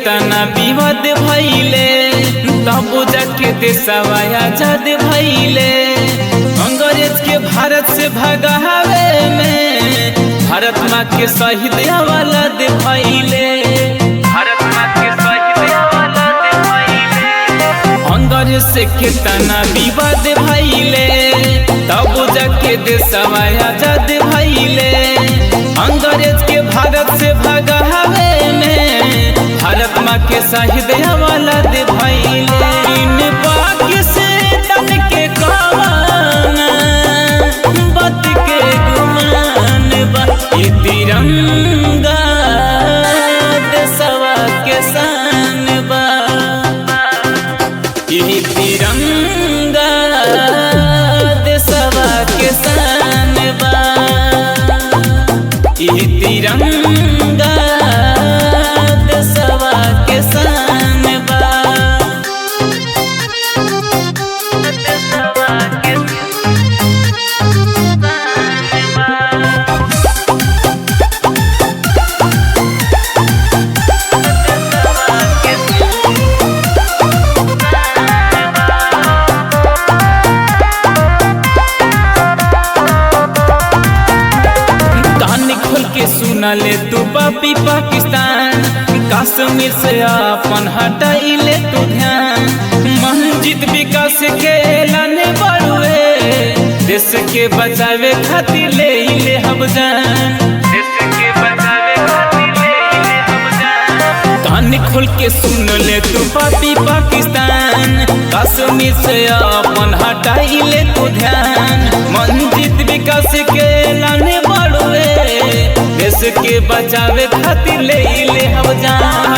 केतना विवाद भइले, तब जाके देशवा आजाद भइले। अंग्रेज के भारत से भगावे में भारत माँ के शहीद औलाद भइले। भारत माँ के शहीद औलाद भइले। अंग्रेज से केतना विवाद भइले, तब जाके देशवा आजाद भइले। अंग्रेज के भारत से भगावे में भारत माँ के शहीद औलाद भइले। इन पाकिस्तान के कवाना बात के गुमान बा, ये तिरंगा देशवा के शान बा। ये तिरंगा देशवा के शान बा। ये तिरंगा देशवा के शान बा। देशवा के के सुना ले तू पापी पाकिस्तान, कश्मीर से अपन हटाइले तू ध्यान। मंजित विकास के ऐलान बड़ुए, देश के बचावे खातिर ले हम जान। देश के बचावे खातिर ले हम जान। कान खोल के सुन ले तू पापी पाकिस्तान, कश्मीर से अपन हटाइले तू ध्यान। मंजित विकास के ऐलान बड़ुए, देश के बचावे खातिर ले हम जान।